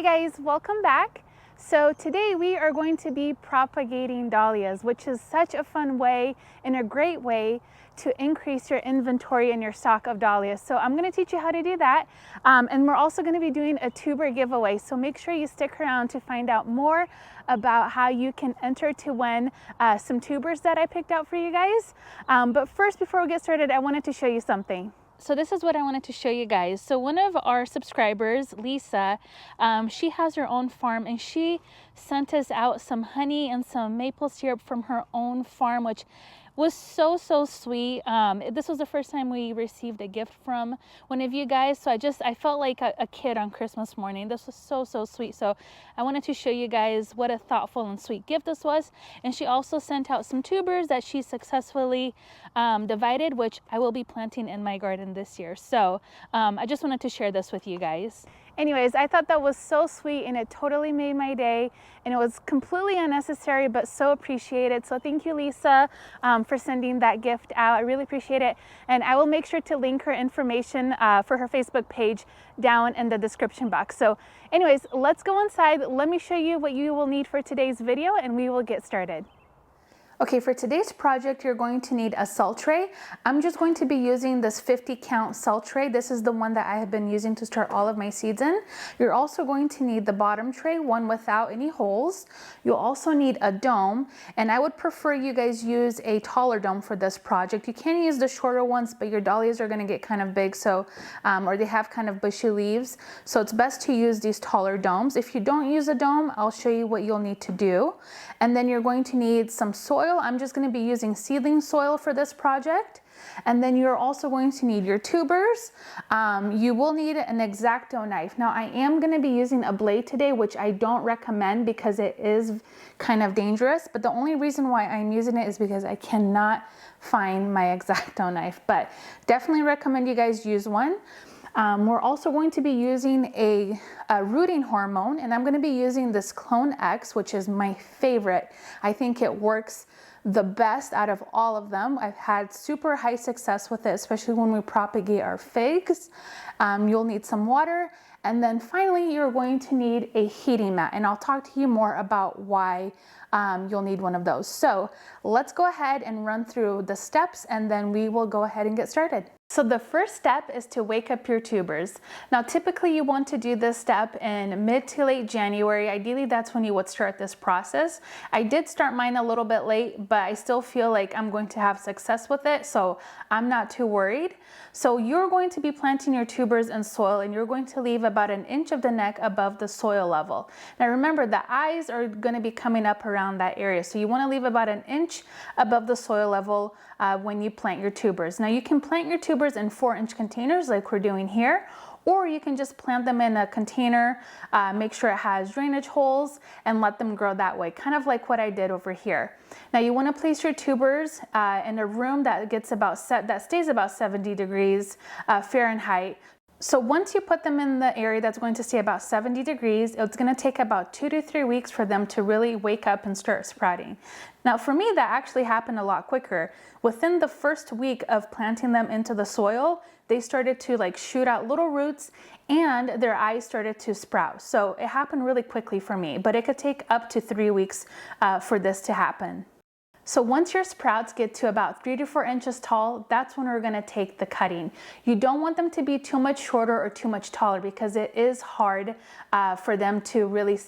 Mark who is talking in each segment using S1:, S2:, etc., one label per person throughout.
S1: Hi guys, welcome back. So today we are going to be propagating dahlias, which is such a fun way and a great way to increase your inventory and your stock of dahlias. So I'm going to teach you how to do that. And we're also going to be doing a tuber giveaway. So make sure you stick around to find out more about how you can enter to win some tubers that I picked out for you guys. But first, before we get started, I wanted to show you something. So this is what I wanted to show you guys. So one of our subscribers, Lisa, she has her own farm and she sent us out some honey and some maple syrup from her own farm, which was so sweet. This was the first time we received a gift from one of you guys, so I felt like a kid on Christmas morning. This was so sweet. So I wanted to show you guys what a thoughtful and sweet gift this was. And she also sent out some tubers that she successfully divided, which I will be planting in my garden this year. So I just wanted to share this with you guys. Anyways, I thought that was so sweet and it totally made my day, and it was completely unnecessary but so appreciated. So thank you, Lisa, for sending that gift out. I really appreciate it, and I will make sure to link her information for her Facebook page down in the description box. So anyways, let's go inside. Let me show you what you will need for today's video and we will get started. Okay, for today's project, you're going to need a salt tray. I'm just going to be using this 50 count salt tray. This is the one that I have been using to store all of my seeds in. You're also going to need the bottom tray, one without any holes. You'll also need a dome, and I would prefer you guys use a taller dome for this project. You can use the shorter ones, but your dahlias are gonna get kind of big, so or they have kind of bushy leaves. So it's best to use these taller domes. If you don't use a dome, I'll show you what you'll need to do. And then you're going to need some soil. I'm just going to be using seedling soil for this project. And then you're also going to need your tubers. You will need an X-Acto knife. Now I am going to be using a blade today, which I don't recommend because it is kind of dangerous. But the only reason why I'm using it is because I cannot find my X-Acto knife. But definitely recommend you guys use one. We're also going to be using a rooting hormone, and I'm going to be using this Clone X, which is my favorite. I think it works the best out of all of them. I've had super high success with it, especially when we propagate our figs. You'll need some water, and then finally you're going to need a heating mat, and I'll talk to you more about why you'll need one of those. So let's go ahead and run through the steps, and then we will go ahead and get started. So the first step is to wake up your tubers. Now typically you want to do this step in mid to late January. Ideally that's when you would start this process. I did start mine a little bit late, but I still feel like I'm going to have success with it, so I'm not too worried. So you're going to be planting your tubers in soil, and you're going to leave about 1 inch of the neck above the soil level. Now remember, the eyes are going to be coming up around that area, so you want to leave about 1 inch above the soil level when you plant your tubers. Now you can plant your tubers in 4-inch containers like we're doing here, or you can just plant them in a container, make sure it has drainage holes, and let them grow that way, kind of like what I did over here. Now you want to place your tubers in a room that stays about 70 degrees Fahrenheit. So once you put them in the area that's going to stay about 70 degrees, it's going to take about 2 to 3 weeks for them to really wake up and start sprouting. Now for me, that actually happened a lot quicker. Within the first week of planting them into the soil, they started to like shoot out little roots and their eyes started to sprout. So it happened really quickly for me, but it could take up to 3 weeks for this to happen. So once your sprouts get to about 3 to 4 inches tall, that's when we're going to take the cutting. You don't want them to be too much shorter or too much taller, because it is hard for them to really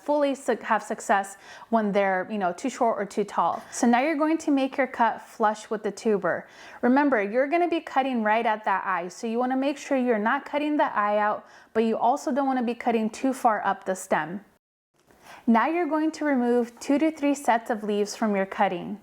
S1: fully have success when they're, too short or too tall. So now you're going to make your cut flush with the tuber. Remember, you're going to be cutting right at that eye, so you want to make sure you're not cutting the eye out, but you also don't want to be cutting too far up the stem. Now you're going to remove 2 to 3 sets of leaves from your cutting.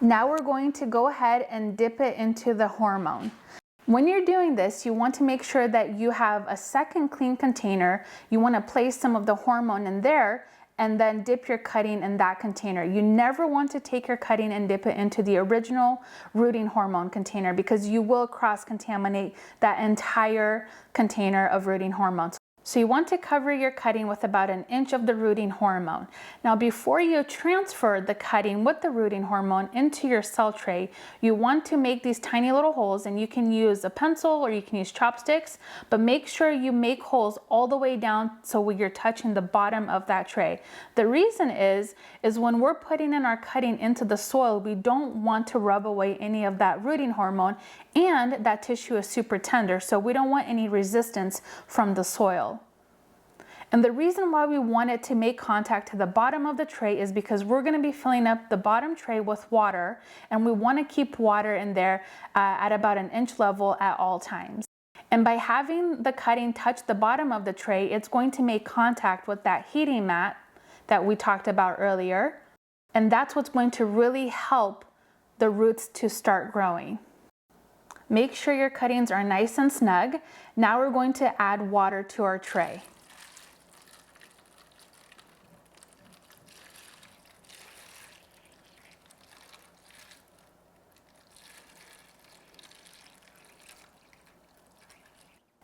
S1: Now we're going to go ahead and dip it into the hormone. When you're doing this, you want to make sure that you have a second clean container. You want to place some of the hormone in there, and then dip your cutting in that container. You never want to take your cutting and dip it into the original rooting hormone container, because you will cross-contaminate that entire container of rooting hormones. So you want to cover your cutting with about 1 inch of the rooting hormone. Now before you transfer the cutting with the rooting hormone into your cell tray, you want to make these tiny little holes, and you can use a pencil or you can use chopsticks, but make sure you make holes all the way down so you're touching the bottom of that tray. The reason is when we're putting in our cutting into the soil, we don't want to rub away any of that rooting hormone, and that tissue is super tender, so we don't want any resistance from the soil. And the reason why we want it to make contact to the bottom of the tray is because we're going to be filling up the bottom tray with water, and we want to keep water in there at about 1 inch level at all times. And by having the cutting touch the bottom of the tray, it's going to make contact with that heating mat that we talked about earlier. And that's what's going to really help the roots to start growing. Make sure your cuttings are nice and snug. Now we're going to add water to our tray.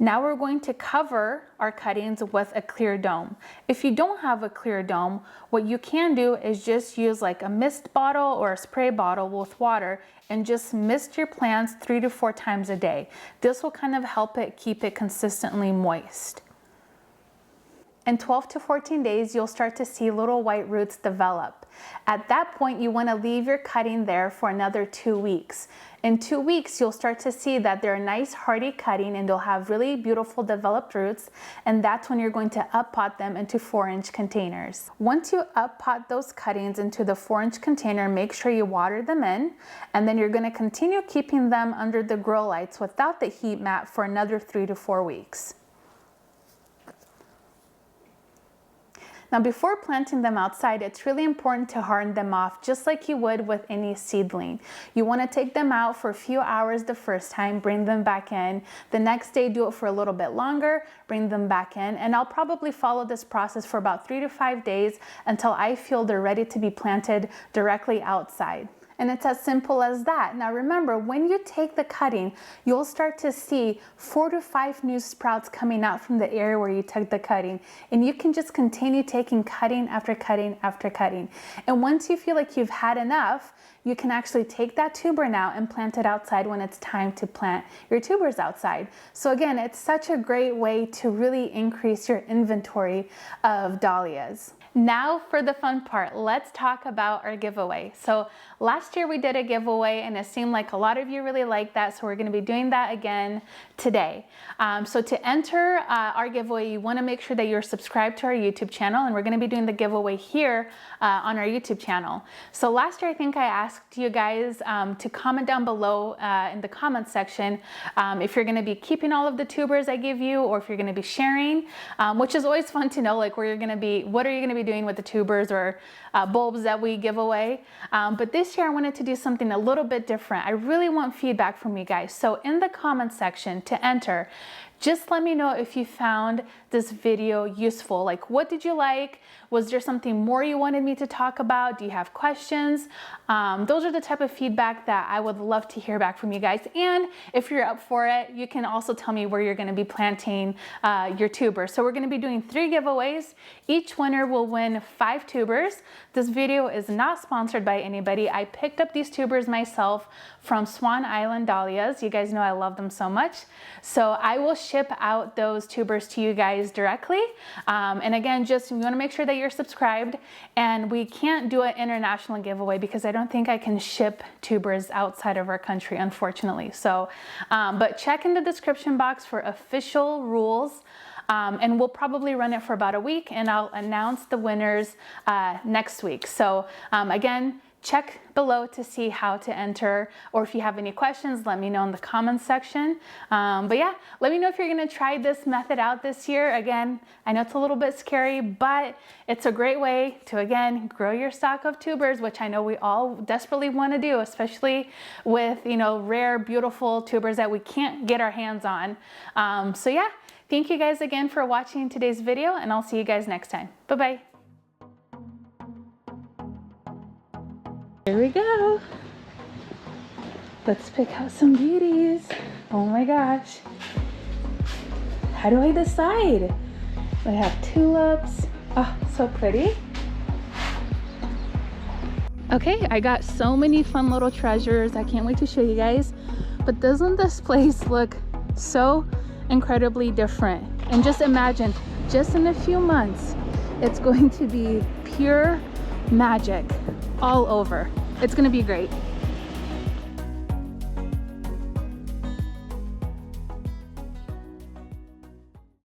S1: Now we're going to cover our cuttings with a clear dome. If you don't have a clear dome, what you can do is just use like a mist bottle or a spray bottle with water and just mist your plants 3 to 4 times a day. This will kind of help it keep it consistently moist. In 12 to 14 days, you'll start to see little white roots develop. At that point, you want to leave your cutting there for another 2 weeks. In 2 weeks, you'll start to see that they're a nice hardy cutting and they'll have really beautiful developed roots, and that's when you're going to up pot them into 4-inch containers. Once you up pot those cuttings into the 4-inch container, make sure you water them in, and then you're going to continue keeping them under the grow lights without the heat mat for another 3 to 4 weeks. Now before planting them outside, it's really important to harden them off just like you would with any seedling. You want to take them out for a few hours the first time, bring them back in. The next day, do it for a little bit longer, bring them back in. And I'll probably follow this process for about 3 to 5 days until I feel they're ready to be planted directly outside. And it's as simple as that. Now remember, when you take the cutting, you'll start to see 4 to 5 new sprouts coming out from the area where you took the cutting. And you can just continue taking cutting after cutting after cutting. And once you feel like you've had enough, you can actually take that tuber now and plant it outside when it's time to plant your tubers outside. So again, it's such a great way to really increase your inventory of dahlias. Now for the fun part, let's talk about our giveaway. So last year we did a giveaway and it seemed like a lot of you really liked that, so we're going to be doing that again today. So to enter our giveaway, you want to make sure that you're subscribed to our YouTube channel, and we're going to be doing the giveaway here on our YouTube channel. So last year I think I asked you guys to comment down below in the comments section if you're going to be keeping all of the tubers I give you, or if you're going to be sharing, which is always fun to know, like where you're going to be, what are you going to be doing with the tubers or bulbs that we give away. But this year I wanted to do something a little bit different. I really want feedback from you guys. So in the comments section to enter, just let me know if you found this video useful. Like, what did you like? Was there something more you wanted me to talk about? Do you have questions? Those are the type of feedback that I would love to hear back from you guys. And if you're up for it, you can also tell me where you're going to be planting your tubers. So we're going to be doing 3 giveaways. Each winner will win 5 tubers. This video is not sponsored by anybody. I picked up these tubers myself from Swan Island Dahlias. You guys know I love them so much. So I will ship out those tubers to you guys directly. And again, just you want to make sure that you're subscribed, and we can't do an international giveaway because I don't think I can ship tubers outside of our country, unfortunately. So, but check in the description box for official rules. And we'll probably run it for about a week, and I'll announce the winners next week. So again, check below to see how to enter, or if you have any questions, let me know in the comments section. But yeah, let me know if you're gonna try this method out this year. Again, I know it's a little bit scary, but it's a great way to, again, grow your stock of tubers, which I know we all desperately wanna do, especially with, you know, rare, beautiful tubers that we can't get our hands on. So yeah, thank you guys again for watching today's video, and I'll see you guys next time. Bye-bye. Here we go. Let's pick out some beauties. Oh my gosh. How do I decide? We have tulips. Oh, so pretty. Okay, I got so many fun little treasures. I can't wait to show you guys. But doesn't this place look so incredibly different? And just imagine, just in a few months, it's going to be pure magic all over. It's gonna be great.